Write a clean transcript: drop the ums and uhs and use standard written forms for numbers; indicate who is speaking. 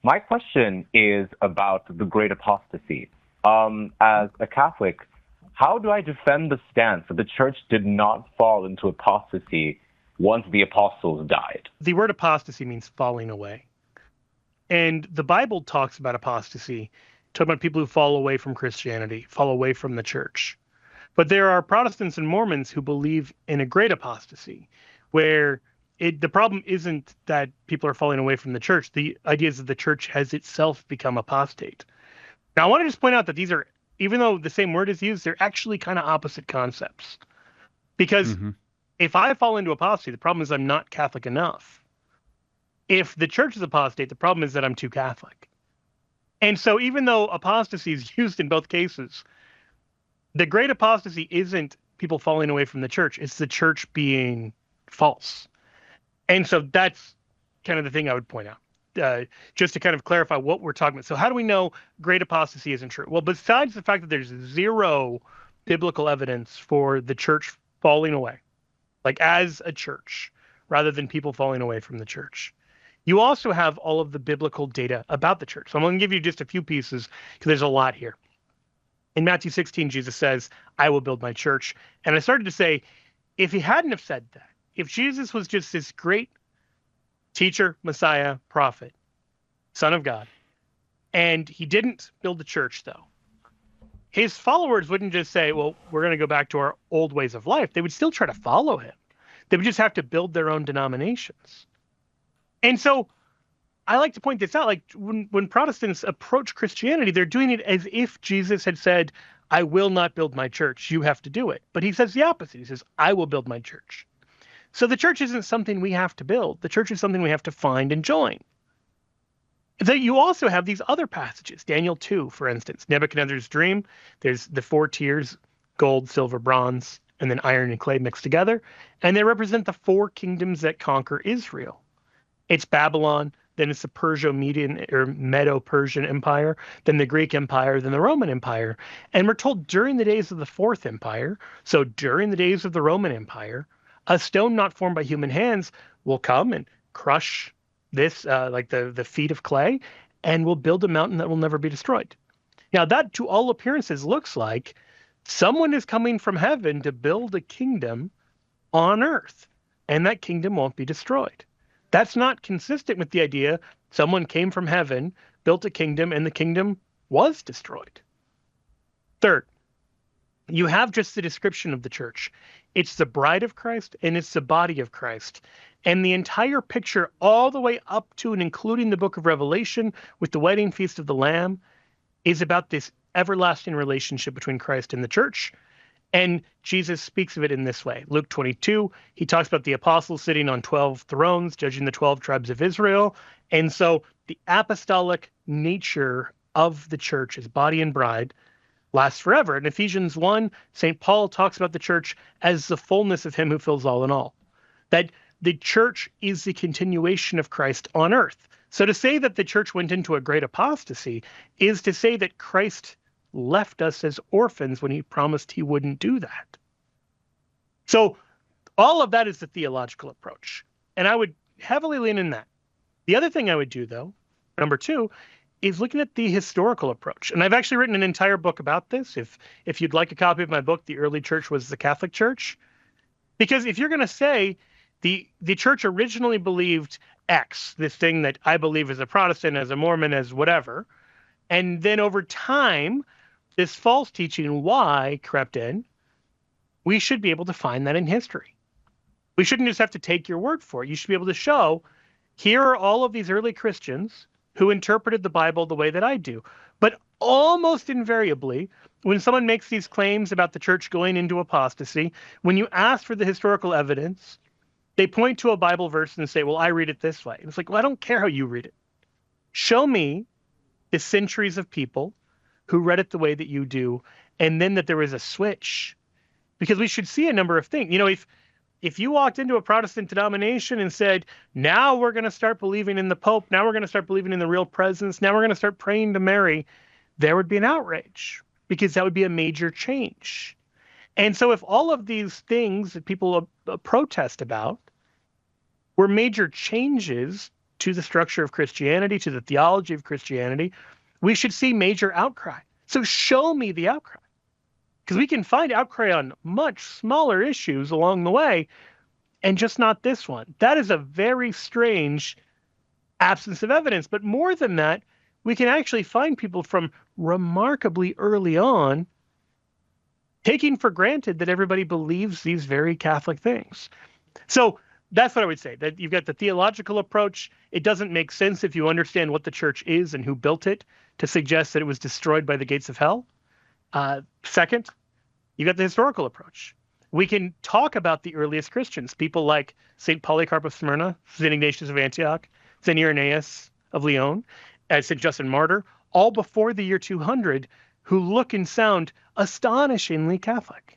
Speaker 1: My question is about the Great Apostasy. As a Catholic, how do I defend the stance that the church did not fall into apostasy once the apostles died?
Speaker 2: The word apostasy means falling away. And the Bible talks about apostasy, talking about people who fall away from Christianity, fall away from the church. But there are Protestants and Mormons who believe in a great apostasy, where the problem isn't that people are falling away from the church. The idea is that the church has itself become apostate. Now, I want to just point out that these are, even though the same word is used, they're actually kind of opposite concepts. Because
Speaker 3: Mm-hmm.
Speaker 2: if I fall into apostasy, the problem is I'm not Catholic enough. If the church is apostate, the problem is that I'm too Catholic. And so even though apostasy is used in both cases, the great apostasy isn't people falling away from the church. It's the church being false. And so that's kind of the thing I would point out, just to kind of clarify what we're talking about. So how do we know great apostasy isn't true? Well, besides the fact that there's zero biblical evidence for the church falling away, like as a church, rather than people falling away from the church. You also have all of the biblical data about the church. So I'm going to give you just a few pieces because there's a lot here. In Matthew 16, Jesus says, I will build my church. And I started to say, if he hadn't have said that, if Jesus was just this great teacher, Messiah, prophet, Son of God, and he didn't build the church, though, his followers wouldn't just say, well, we're going to go back to our old ways of life. They would still try to follow him. They would just have to build their own denominations. And so I like to point this out. Like when Protestants approach Christianity, they're doing it as if Jesus had said, I will not build my church. You have to do it. But he says the opposite. He says, I will build my church. So the church isn't something we have to build. The church is something we have to find and join. Then you also have these other passages. Daniel 2, for instance, Nebuchadnezzar's dream. There's the 4 tiers, gold, silver, bronze, and then iron and clay mixed together. And they represent the 4 kingdoms that conquer Israel. It's Babylon, then it's the Perso-Median or Medo-Persian Empire, then the Greek Empire, then the Roman Empire. And we're told during the days of the 4th Empire, so during the days of the Roman Empire, a stone not formed by human hands will come and crush this, like the feet of clay, and will build a mountain that will never be destroyed. Now, that to all appearances looks like someone is coming from heaven to build a kingdom on earth, and that kingdom won't be destroyed. That's not consistent with the idea someone came from heaven, built a kingdom, and the kingdom was destroyed. Third, you have just the description of the church. It's the bride of Christ and it's the body of Christ. And the entire picture, all the way up to and including the book of Revelation with the wedding feast of the Lamb, is about this everlasting relationship between Christ and the church. And Jesus speaks of it in this way. Luke 22, he talks about the apostles sitting on 12 thrones, judging the 12 tribes of Israel. And so the apostolic nature of the church as body and bride lasts forever. In Ephesians 1, St. Paul talks about the church as the fullness of him who fills all in all. That the church is the continuation of Christ on earth. So to say that the church went into a great apostasy is to say that Christ left us as orphans when he promised he wouldn't do that. So all of that is the theological approach. And I would heavily lean in that. The other thing I would do, though, number 2, is looking at the historical approach. And I've actually written an entire book about this. If you'd like a copy of my book, The Early Church Was the Catholic Church. Because if you're going to say the church originally believed X, this thing that I believe as a Protestant, as a Mormon, as whatever, and then over time, this false teaching Y crept in, we should be able to find that in history. We shouldn't just have to take your word for it. You should be able to show, here are all of these early Christians who interpreted the Bible the way that I do. But almost invariably, when someone makes these claims about the church going into apostasy, when you ask for the historical evidence, they point to a Bible verse and say, well, I read it this way. And it's like, well, I don't care how you read it. Show me the centuries of people who read it the way that you do, and then that there was a switch. Because we should see a number of things. You know, if you walked into a Protestant denomination and said, now we're going to start believing in the Pope, now we're going to start believing in the real presence, now we're going to start praying to Mary, there would be an outrage, because that would be a major change. And so if all of these things that people protest about were major changes to the structure of Christianity, to the theology of Christianity, we should see major outcry. So show me the outcry. Because we can find outcry on much smaller issues along the way, and just not this one. That is a very strange absence of evidence. But more than that, we can actually find people from remarkably early on taking for granted that everybody believes these very Catholic things. So that's what I would say, that you've got the theological approach. It doesn't make sense if you understand what the church is and who built it to suggest that it was destroyed by the gates of hell. Second, you got the historical approach. We can talk about the earliest Christians, people like St. Polycarp of Smyrna, St. Ignatius of Antioch, St. Irenaeus of Lyon, and St. Justin Martyr, all before the year 200, who look and sound astonishingly Catholic.